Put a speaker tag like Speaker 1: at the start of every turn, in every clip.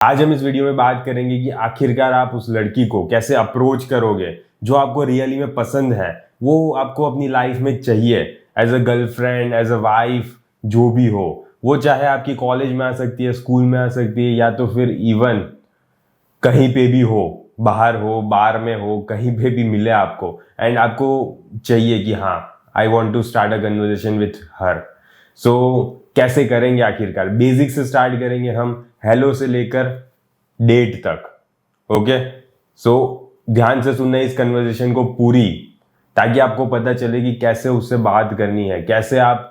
Speaker 1: आज हम इस वीडियो में बात करेंगे कि आखिरकार आप उस लड़की को कैसे अप्रोच करोगे जो आपको रियली में पसंद है, वो आपको अपनी लाइफ में चाहिए as a girlfriend, as a wife, जो भी हो। वो चाहे आपकी कॉलेज में आ सकती है, स्कूल में आ सकती है, या तो फिर इवन कहीं पे भी हो, बाहर हो, बार में हो, कहीं पे भी मिले आपको एंड आपको चाहिए कि हाँ, I want to start a conversation with her. So कैसे करेंगे? आखिरकार बेसिक से स्टार्ट करेंगे हम, हेलो से लेकर डेट तक। ओके, सो ध्यान से सुनना इस कन्वर्सेशन को पूरी, ताकि आपको पता चले कि कैसे उससे बात करनी है, कैसे आप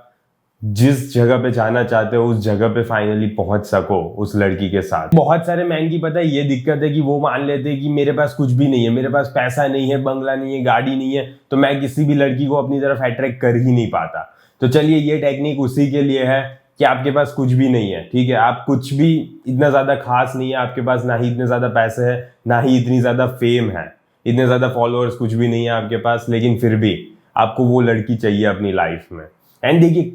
Speaker 1: जिस जगह पे जाना चाहते हो उस जगह पे फाइनली पहुंच सको उस लड़की के साथ। बहुत सारे मैन की पता है ये दिक्कत है कि वो मान लेते हैं कि मेरे पास कुछ भी नहीं है, मेरे पास पैसा नहीं है, बंगला नहीं है, गाड़ी नहीं है, तो मैं किसी भी लड़की को अपनी तरफ अट्रैक्ट कर ही नहीं पाता। तो चलिए, ये टेक्निक उसी के लिए है कि आपके पास कुछ भी नहीं है, ठीक है, आप कुछ भी इतना ज्यादा खास नहीं है आपके पास, ना ही इतने ज्यादा पैसे है, ना ही इतनी ज्यादा फेम है, इतने ज्यादा फॉलोअर्स कुछ भी नहीं है आपके पास, लेकिन फिर भी आपको वो लड़की चाहिए अपनी लाइफ में। एंड देखिए,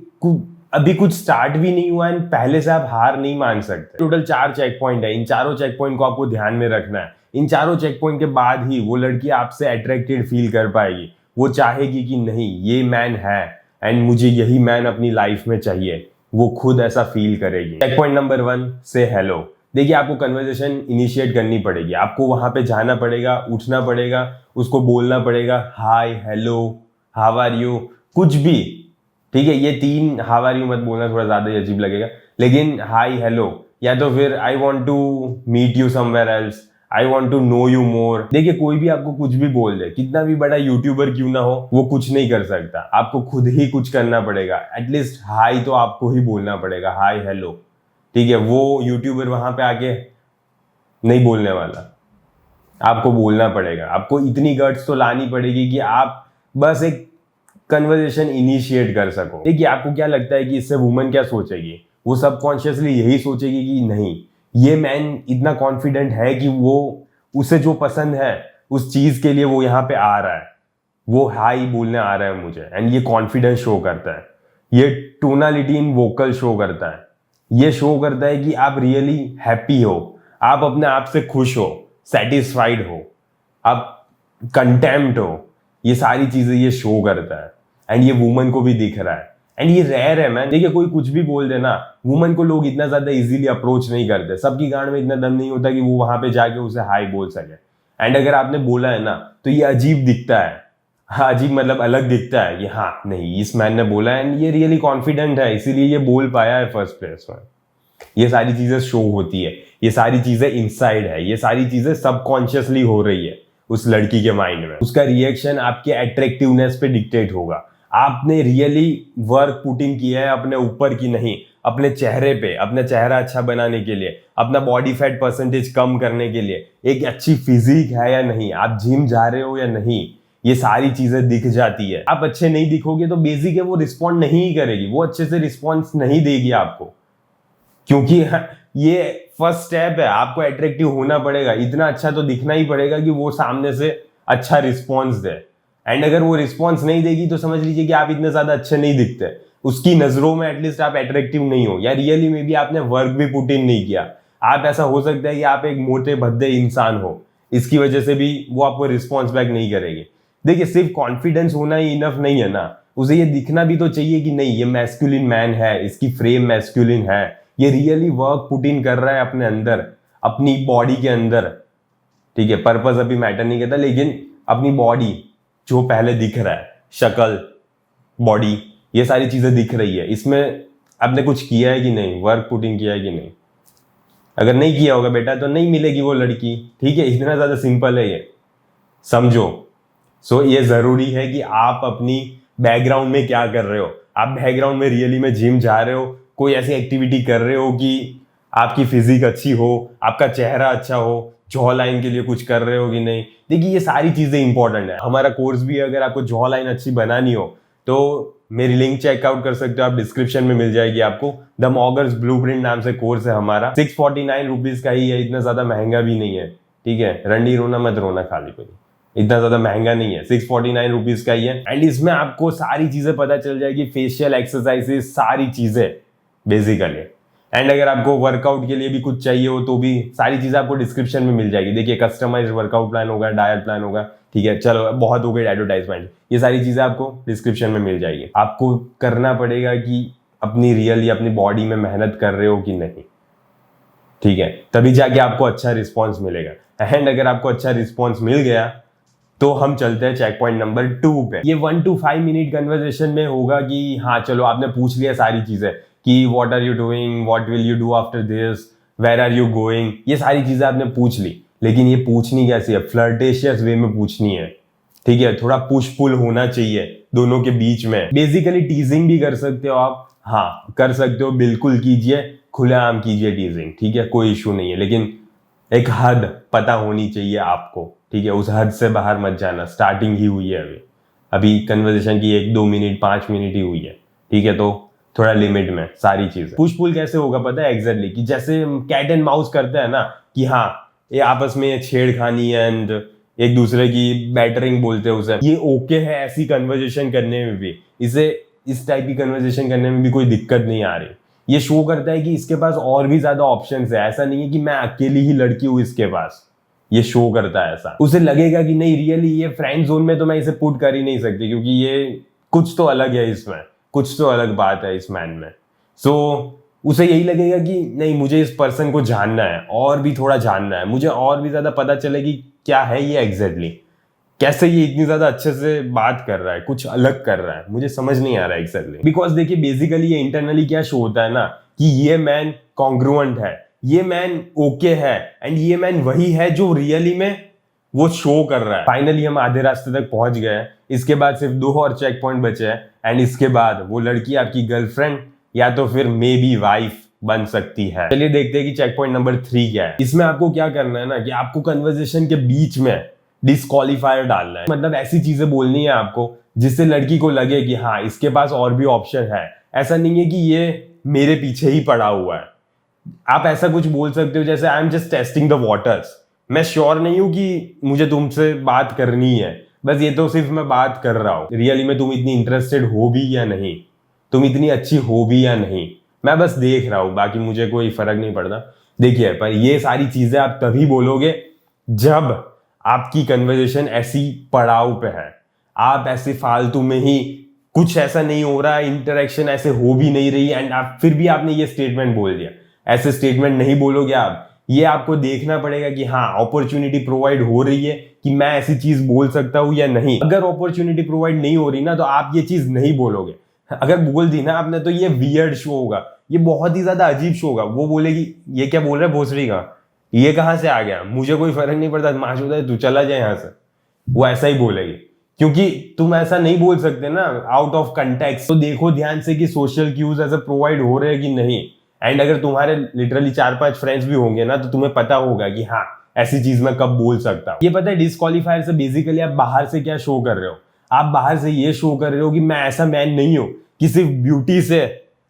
Speaker 1: अभी कुछ स्टार्ट भी नहीं हुआ है, पहले से आप हार नहीं मान सकते। टोटल 4 चेक पॉइंट है, इन चारों चेक पॉइंट को आपको ध्यान में रखना है। इन चारों चेक पॉइंट के बाद ही वो लड़की आपसे अट्रैक्टेड फील कर पाएगी, वो चाहेगी कि नहीं, ये मैन है एंड मुझे यही मैन अपनी लाइफ में चाहिए, वो खुद ऐसा फील करेगी। चेक पॉइंट नंबर 1, से हेलो। देखिए, आपको कन्वर्सेशन इनिशिएट करनी पड़ेगी, आपको वहां पे जाना पड़ेगा, उठना पड़ेगा, उसको बोलना पड़ेगा, हाय, हेलो, हाउ आर यू, कुछ भी, ठीक है। ये 3 हाउ आर यू मत बोलना, थोड़ा ज्यादा ही अजीब लगेगा, लेकिन हाय, हेलो, या तो फिर I want to meet you somewhere else, I want to know you more. देखिए, कोई भी आपको कुछ भी बोल दे, कितना भी बड़ा यूट्यूबर क्यों ना हो, वो कुछ नहीं कर सकता, आपको खुद ही कुछ करना पड़ेगा। एटलीस्ट हाय तो आपको ही बोलना पड़ेगा, हाय, हेलो, ठीक है। वो यूट्यूबर वहां पे आके नहीं बोलने वाला, आपको बोलना पड़ेगा। आपको इतनी गट्स तो लानी पड़ेगी कि आप बस एक कन्वर्सेशन इनिशिएट कर सको। देखिए, आपको क्या लगता है कि इससे वुमन क्या सोचेगी? वो सबकॉन्शियसली यही सोचेगी कि नहीं, ये मैन इतना कॉन्फिडेंट है कि वो, उसे जो पसंद है उस चीज के लिए वो यहाँ पे आ रहा है, वो हाई बोलने आ रहा है मुझे, एंड ये कॉन्फिडेंस शो करता है, ये टोनालिटी इन वोकल शो करता है, ये शो करता है कि आप रियली हैप्पी हो, आप अपने आप से खुश हो, सेटिस्फाइड हो, आप कंटेम्प्ट हो। ये सारी चीजें ये शो करता है एंड ये वुमन को भी दिख रहा है। एंड ये रेयर है मैन। देखिए, कोई कुछ भी बोल देना, वुमन को लोग इतना ज्यादा इजीली अप्रोच नहीं करते, सबकी गांड में इतना दम नहीं होता कि वो वहां पे जाके उसे हाई बोल सके। एंड अगर आपने बोला है ना, तो ये अजीब दिखता है। हाँ, अजीब मतलब अलग दिखता है कि हाँ, नहीं, इस मैन ने बोला एंड ये रियली कॉन्फिडेंट है, इसीलिए ये बोल पाया है फर्स्ट प्लेस में। ये सारी चीजें शो होती है, ये सारी चीजें इनसाइड है, ये सारी चीजें सबकॉन्शियसली हो रही है उस लड़की के माइंड में। उसका रिएक्शन आपके अट्रैक्टिवनेस पे डिक्टेट होगा। आपने रियली वर्क पुट इन किया है अपने ऊपर की नहीं, अपने चेहरे पे, अपना चेहरा अच्छा बनाने के लिए, अपना बॉडी फैट परसेंटेज कम करने के लिए, एक अच्छी फिजिक है या नहीं, आप जिम जा रहे हो या नहीं, ये सारी चीजें दिख जाती है। आप अच्छे नहीं दिखोगे तो बेसिक है, वो रिस्पॉन्ड नहीं ही करेगी, वो अच्छे से रिस्पॉन्स नहीं देगी आपको, क्योंकि ये फर्स्ट स्टेप है। आपको अट्रैक्टिव होना पड़ेगा, इतना अच्छा तो दिखना ही पड़ेगा कि वो सामने से अच्छा रिस्पॉन्स दे। एंड अगर वो रिस्पॉन्स नहीं देगी तो समझ लीजिए कि आप इतने ज्यादा अच्छे नहीं दिखते, उसकी नजरों में एटलीस्ट आप अट्रैक्टिव नहीं हो, या रियली में भी आपने वर्क भी पुट इन नहीं किया। आप, ऐसा हो सकता है कि आप एक मोटे भद्दे इंसान हो, इसकी वजह से भी वो आपको रिस्पॉन्स बैक नहीं करेगी। देखिए, सिर्फ कॉन्फिडेंस होना ही इनफ नहीं है ना, उसे ये दिखना भी तो चाहिए कि नहीं, ये मैस्कुलिन मैन है, इसकी फ्रेम मैस्कुलिन है, ये रियली वर्क पुट इन कर रहा है अपने अंदर, अपनी बॉडी के अंदर, ठीक है। पर्पस अभी मैटर नहीं करता, लेकिन अपनी बॉडी जो पहले दिख रहा है, शक्ल, बॉडी, ये सारी चीजें दिख रही है, इसमें आपने कुछ किया है कि नहीं, वर्क पुट इन किया है कि नहीं? अगर नहीं किया होगा बेटा तो नहीं मिलेगी वो लड़की, ठीक है। इतना ज्यादा सिंपल है ये, समझो। सो ये जरूरी है कि आप अपनी बैकग्राउंड में क्या कर रहे हो। आप बैकग्राउंड में रियली में जिम जा रहे हो, कोई ऐसी एक्टिविटी कर रहे हो कि आपकी फिजिक अच्छी हो, आपका चेहरा अच्छा हो, जॉ लाइन के लिए कुछ कर रहे हो कि नहीं। देखिए, ये सारी चीजें इंपॉर्टेंट है। हमारा कोर्स भी, अगर आपको जॉ लाइन अच्छी बनानी हो तो मेरी लिंक चेकआउट कर सकते हो आप, डिस्क्रिप्शन में मिल जाएगी आपको। द मॉगर्स ब्लूप्रिंट नाम से कोर्स है हमारा, 649 रुपीज का ही है, इतना ज्यादा महंगा भी नहीं है, ठीक है। रंडी रोना मत रोना खाली कोई, इतना ज्यादा महंगा नहीं है, 649 रुपीज का ही है। एंड इसमें आपको सारी चीजें पता चल जाएगी, फेशियल एक्सरसाइजेस, सारी चीजें बेसिकली। एंड अगर आपको वर्कआउट के लिए भी कुछ चाहिए हो तो भी सारी चीजें आपको डिस्क्रिप्शन में मिल जाएगी। देखिए कस्टमाइज वर्कआउट प्लान होगा, डाइट प्लान होगा, ठीक है, चलो बहुत हो गई एडवर्टाइजमेंट, ये सारी चीजें आपको डिस्क्रिप्शन में मिल जाएगी। आपको करना पड़ेगा कि अपनी रियल या अपनी बॉडी में मेहनत कर रहे हो कि नहीं, ठीक है, तभी जाके आपको अच्छा रिस्पॉन्स मिलेगा। एंड अगर आपको अच्छा रिस्पॉन्स मिल गया तो हम चलते हैं चेक पॉइंट नंबर 2 पे। ये 1 to 5 मिनट कन्वर्सेशन में होगा कि हाँ चलो आपने पूछ लिया सारी चीजें कि what are you doing, what will you do after this, where are you going, ये सारी चीजें आपने पूछ ली। लेकिन ये पूछनी कैसी है? फ्लर्टेशियस वे में पूछनी है, ठीक है, थोड़ा पुश पुल होना चाहिए दोनों के बीच में। बेसिकली टीजिंग भी कर सकते हो आप, हाँ कर सकते हो, बिल्कुल कीजिए, खुलेआम कीजिए टीजिंग, ठीक है, कोई इशू नहीं है, लेकिन एक हद पता होनी चाहिए आपको, ठीक है, उस हद से बाहर मत जाना। स्टार्टिंग ही हुई है अभी कन्वर्सेशन की 1-2 मिनट 5 मिनट ही हुई है, ठीक है, तो थोड़ा लिमिट में सारी चीजें। पुश पुल कैसे होगा पता है एग्जैक्टली, कि जैसे कैट एंड माउस करते हैं ना, कि हाँ ये आपस में छेड़खानी एंड एक दूसरे की बैटरिंग बोलते हैं उसे, ये ओके है ऐसी कन्वर्सेशन करने में भी, इसे इस टाइप की कन्वर्सेशन करने में भी कोई दिक्कत नहीं आ रही। ये शो करता है कि इसके पास और भी ज्यादा ऑप्शंस है, ऐसा नहीं है कि मैं अकेली ही लड़की हूं इसके पास, ये शो करता है ऐसा। उसे लगेगा कि नहीं रियली ये फ्रेंड जोन में तो मैं इसे पुट कर ही नहीं सकती, क्योंकि ये कुछ तो अलग है इसमें, कुछ तो अलग बात है इस मैन में। सो उसे यही लगेगा कि नहीं मुझे इस पर्सन को जानना है, और भी थोड़ा जानना है, मुझे और भी ज्यादा पता चले कि क्या है ये एग्जैक्टली, कैसे ये इतनी ज्यादा अच्छे से बात कर रहा है, कुछ अलग कर रहा है, मुझे समझ नहीं आ रहा है एग्जैक्टली। बिकॉज देखिए बेसिकली ये इंटरनली क्या शो होता है ना, कि ये मैन कॉन्ग्रुएंट है, ये मैन ओके है, एंड ये मैन वही है जो रियली में वो शो कर रहा है। फाइनली हम आधे रास्ते तक पहुंच गए हैं, इसके बाद सिर्फ 2 और चेक पॉइंट बचे हैं, एंड इसके बाद वो लड़की आपकी गर्लफ्रेंड या तो फिर मे बी वाइफ बन सकती है। चलिए देखते हैं कि चेक पॉइंट नंबर 3 क्या है। इसमें आपको क्या करना है ना, कि आपको कन्वर्सेशन के बीच में डिस्क्वालीफायर डालना है, मतलब ऐसी चीजें बोलनी है आपको जिससे लड़की को लगे कि हाँ इसके पास और भी ऑप्शन है, ऐसा नहीं है कि ये मेरे पीछे ही पड़ा हुआ है। आप ऐसा कुछ बोल सकते हो जैसे I am just testing the waters, मैं श्योर नहीं हूं कि मुझे तुमसे बात करनी है, बस ये तो सिर्फ मैं बात कर रहा हूं, रियली में तुम इतनी इंटरेस्टेड हो भी या नहीं, तुम इतनी अच्छी हो भी या नहीं, मैं बस देख रहा हूं, बाकी मुझे कोई फर्क नहीं पड़ता। देखिए पर ये सारी चीजें आप तभी बोलोगे जब आपकी कन्वर्सेशन ऐसी पड़ाव पे है, आप ऐसे फालतू में ही कुछ ऐसा नहीं हो रहा, इंटरेक्शन ऐसे हो भी नहीं रही, एंड आप फिर भी आपने ये स्टेटमेंट बोल दिया। ऐसे स्टेटमेंट नहीं बोलोगे आप, ये आपको देखना पड़ेगा कि हाँ अपॉर्चुनिटी प्रोवाइड हो रही है कि मैं ऐसी चीज बोल सकता हूं या नहीं। अगर अपॉर्चुनिटी प्रोवाइड नहीं हो रही ना, तो आप ये चीज नहीं बोलोगे। अगर बोल दी ना आपने तो ये वियर्ड शो होगा, ये बहुत ही ज्यादा अजीब शो होगा। वो बोलेगी ये क्या बोल रहा है भोसड़ी का, ये कहां से आ गया, मुझे कोई फर्क नहीं पड़ता, माशूदा है तू चला जाए यहां से, वो ऐसा ही बोलेगी, क्योंकि तुम ऐसा नहीं बोल सकते ना आउट ऑफ कंटेक्स्ट। तो देखो ध्यान से कि सोशल क्यूज ऐसे प्रोवाइड हो रहे हैं कि नहीं, एंड अगर तुम्हारे लिटरली 4-5 फ्रेंड्स भी होंगे ना, तो तुम्हें पता होगा कि हाँ ऐसी चीज मैं कब बोल सकता हूँ। ये पता है डिस्क्वालीफायर से बेसिकली आप बाहर से क्या शो कर रहे हो, आप बाहर से ये शो कर रहे हो कि मैं ऐसा मैन नहीं हूं कि सिर्फ ब्यूटी से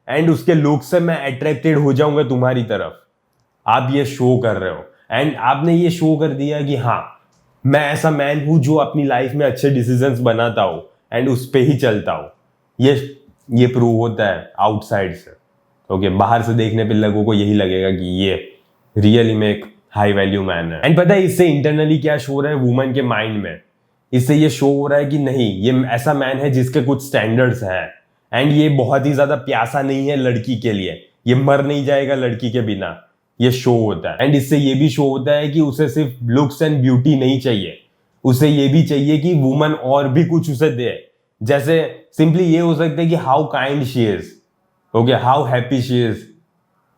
Speaker 1: एंड उसके लुक से मैं अट्रैक्टेड हो जाऊंगा तुम्हारी तरफ, आप ये शो कर रहे हो। एंड आपने ये शो कर दिया कि हाँ मैं ऐसा मैन हूं जो अपनी लाइफ में अच्छे डिसीजंस बनाता हूं एंड उस पे ही चलता हूं। ये प्रूव होता है आउटसाइड से, ओके, बाहर से देखने पे लोगों को यही लगेगा कि ये रियली में एक हाई वैल्यू मैन है। एंड पता है इससे इंटरनली क्या शो हो रहा है वुमन के माइंड में, इससे ये शो हो रहा है कि नहीं ये ऐसा मैन है जिसके कुछ स्टैंडर्ड्स हैं, एंड ये बहुत ही ज्यादा प्यासा नहीं है लड़की के लिए, ये मर नहीं जाएगा लड़की के बिना, ये शो होता है। एंड इससे ये भी शो होता है कि उसे सिर्फ लुक्स एंड ब्यूटी नहीं चाहिए, उसे ये भी चाहिए कि वुमन और भी कुछ उसे दे। जैसे सिंपली ये हो सकता है कि how kind she is, okay, how happy she is,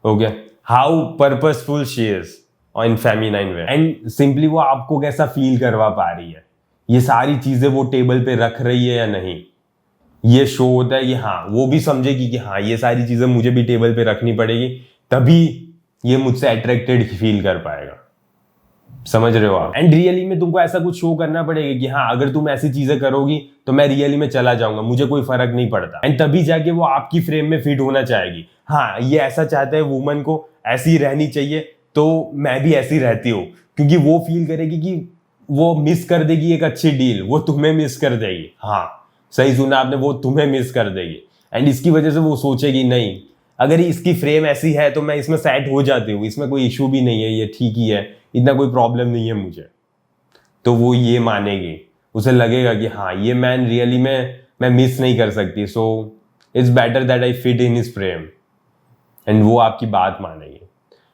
Speaker 1: okay, how purposeful she is in feminine way, and simply वो आपको कैसा फील करवा पा रही है, ये सारी चीजें वो टेबल पे रख रही है या नहीं, ये शो होता है कि हाँ वो भी समझेगी कि हाँ ये सारी चीजें मुझे भी टेबल पे रखनी पड़ेगी, तभी ये मुझसे अट्रैक्टेड फील कर पाएगा। समझ रहे हो आप? एंड रियली में तुमको ऐसा कुछ शो करना पड़ेगा कि हाँ अगर तुम ऐसी चीजें करोगी तो मैं रियली में चला जाऊंगा, मुझे कोई फर्क नहीं पड़ता, एंड तभी जाके वो आपकी फ्रेम में फिट होना चाहेगी। हाँ ये ऐसा चाहता है वुमन को ऐसी रहनी चाहिए, तो मैं भी ऐसी रहती हूँ, क्योंकि वो फील करेगी कि वो मिस कर देगी एक अच्छी डील, वो तुम्हें मिस कर देगी। हाँ सही सुना आपने, वो तुम्हें मिस कर देगी, एंड इसकी वजह से वो सोचेगी नहीं अगर इसकी फ्रेम ऐसी है तो मैं इसमें सेट हो जाती हूँ, इसमें कोई इशू भी नहीं है, ये ठीक ही है, इतना कोई प्रॉब्लम नहीं है मुझे, तो वो ये मानेगी, उसे लगेगा कि हाँ ये मैन रियली में मैं मिस नहीं कर सकती, so it's better that I fit in his frame, and वो आपकी बात मानेगी।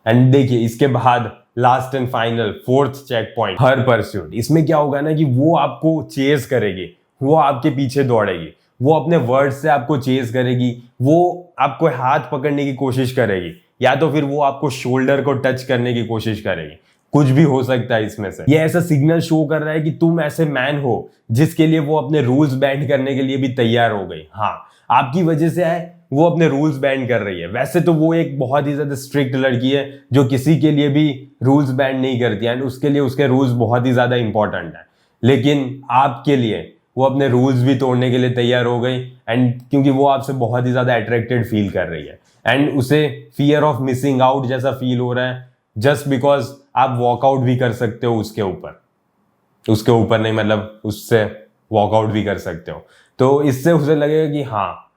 Speaker 1: एंड देखिए इसके बाद last and final fourth check point, her pursuit. इसमें क्या होगा ना कि वो आपको चेस करेगी, वो आपके पीछे दौड़ेगी, वो अपने वर्ड से आपको चेस करेगी, वो आपको हाथ पकड़ने की कोशिश करेगी, या तो फिर वो आपको शोल्डर को टच करने की कोशिश करेगी, कुछ भी हो सकता है इसमें से। ये ऐसा सिग्नल शो कर रहा है कि तुम ऐसे मैन हो जिसके लिए वो अपने रूल्स बैंड करने के लिए भी तैयार हो गई। हाँ, आपकी वजह से है वो अपने रूल्स बैंड कर रही है। वैसे तो वो एक बहुत ही ज्यादा स्ट्रिक्ट लड़की है जो किसी के लिए भी रूल्स बैंड नहीं करती है, एंड उसके लिए उसके रूल्स बहुत ही ज्यादा इंपॉर्टेंट है, लेकिन आपके लिए वो अपने रूल्स भी तोड़ने के लिए तैयार हो गई, एंड क्योंकि वो आपसे बहुत ही ज्यादा अट्रैक्टेड फील कर रही है, एंड उसे फियर ऑफ मिसिंग आउट जैसा फील हो रहा है, जस्ट बिकॉज आप वॉकआउट भी कर सकते हो उसके ऊपर नहीं, मतलब उससे वॉकआउट भी कर सकते हो। तो इससे उसे लगेगा कि हाँ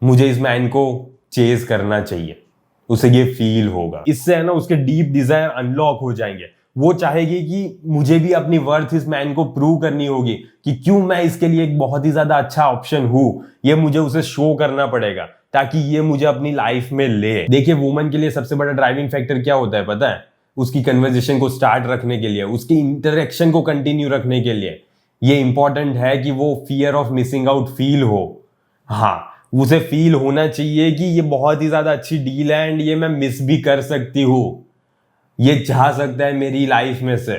Speaker 1: मुझे इस मैन को चेज करना चाहिए, उसे ये फील होगा। इससे है ना उसके डीप डिजायर अनलॉक हो जाएंगे। वो चाहेगी कि मुझे भी अपनी वर्थ इस मैन को प्रूव करनी होगी कि क्यों मैं इसके लिए एक बहुत ही ज्यादा अच्छा ऑप्शन हूं, ये मुझे उसे शो करना पड़ेगा ताकि ये मुझे अपनी लाइफ में ले। देखिए वुमन के लिए सबसे बड़ा ड्राइविंग फैक्टर क्या होता है पता है? उसकी कन्वर्सेशन को स्टार्ट रखने के लिए, उसकी इंटरेक्शन को कंटिन्यू रखने के लिए ये इंपॉर्टेंट है कि वो fear of missing out feel हो। हाँ, उसे फील होना चाहिए कि ये बहुत ही ज्यादा अच्छी डील है एंड ये मैं मिस भी कर सकती हूँ, ये चाह सकता है मेरी लाइफ में से,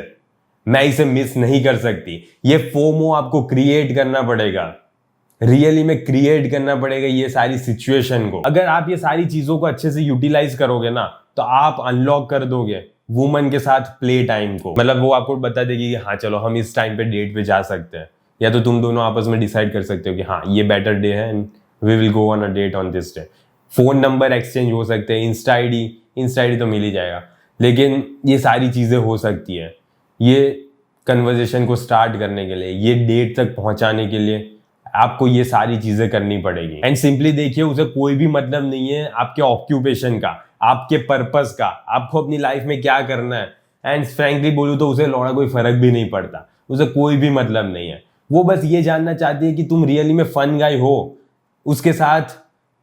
Speaker 1: मैं इसे मिस नहीं कर सकती। ये फोमो आपको क्रिएट करना पड़ेगा, रियली में क्रिएट करना पड़ेगा ये सारी सिचुएशन को। अगर आप ये सारी चीजों को अच्छे से यूटिलाइज करोगे ना तो आप अनलॉक कर दोगे वुमन के साथ प्ले टाइम को। मतलब वो आपको बता देगी कि हाँ चलो हम इस टाइम पे डेट पे जा सकते हैं, या तो तुम दोनों आपस में डिसाइड कर सकते हो कि हाँ ये बेटर डे है and we will go on a date on this day. Phone number exchange हो सकते हैं, इंस्टा आईडी तो मिल ही जाएगा, लेकिन ये सारी चीजें हो सकती है। ये कन्वर्जेशन को स्टार्ट करने के लिए, ये डेट तक पहुंचाने के लिए आपको ये सारी चीजें करनी पड़ेगी। एंड सिंपली देखिए उसे कोई भी मतलब नहीं है आपके ऑक्यूपेशन का, आपके पर्पस का, आपको अपनी लाइफ में क्या करना है। एंड फ्रैंकली बोलूं तो उसे लौड़ा कोई फर्क भी नहीं पड़ता, उसे कोई भी मतलब नहीं है। वो बस ये जानना चाहती है कि तुम रियली में फन गाय हो, उसके साथ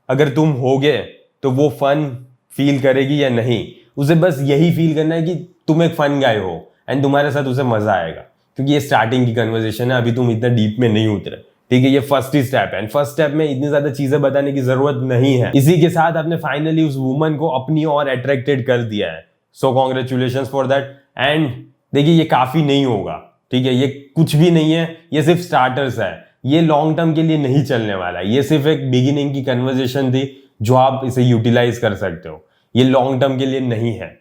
Speaker 1: अगर तुम होगे तो वो फन फील करेगी या नहीं। उसे बस यही फील करना है कि तुम एक फन गाय हो एंड तुम्हारे साथ उसे मजा आएगा, क्योंकि ये स्टार्टिंग की कन्वर्सेशन है, अभी तुम इतना डीप में नहीं उतरे। ठीक है, ये फर्स्ट ही स्टेप है, एंड फर्स्ट स्टेप में इतनी ज्यादा चीजें बताने की जरूरत नहीं है। इसी के साथ आपने फाइनली उस वुमन को अपनी ओर अट्रैक्टेड कर दिया है, so congratulation for that. And देखिए ये काफी नहीं होगा, ठीक है, ये कुछ भी नहीं है, ये सिर्फ स्टार्टर्स है, ये लॉन्ग टर्म के लिए नहीं चलने वाला। ये सिर्फ एक बिगिनिंग की कन्वर्सेशन थी जो आप इसे यूटिलाइज कर सकते हो, ये लॉन्ग टर्म के लिए नहीं है।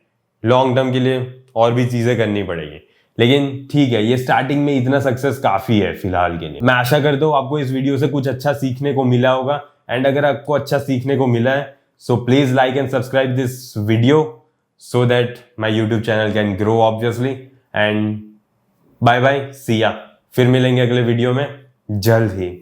Speaker 1: लॉन्ग टर्म के लिए और भी चीजें करनी पड़ेगी, लेकिन ठीक है ये स्टार्टिंग में इतना सक्सेस काफी है फिलहाल के लिए। मैं आशा करता हूँ आपको इस वीडियो से कुछ अच्छा सीखने को मिला होगा, एंड अगर आपको अच्छा सीखने को मिला है so please like and subscribe this video so that my YouTube channel can grow obviously. And bye bye, see ya, फिर मिलेंगे अगले वीडियो में जल्द ही।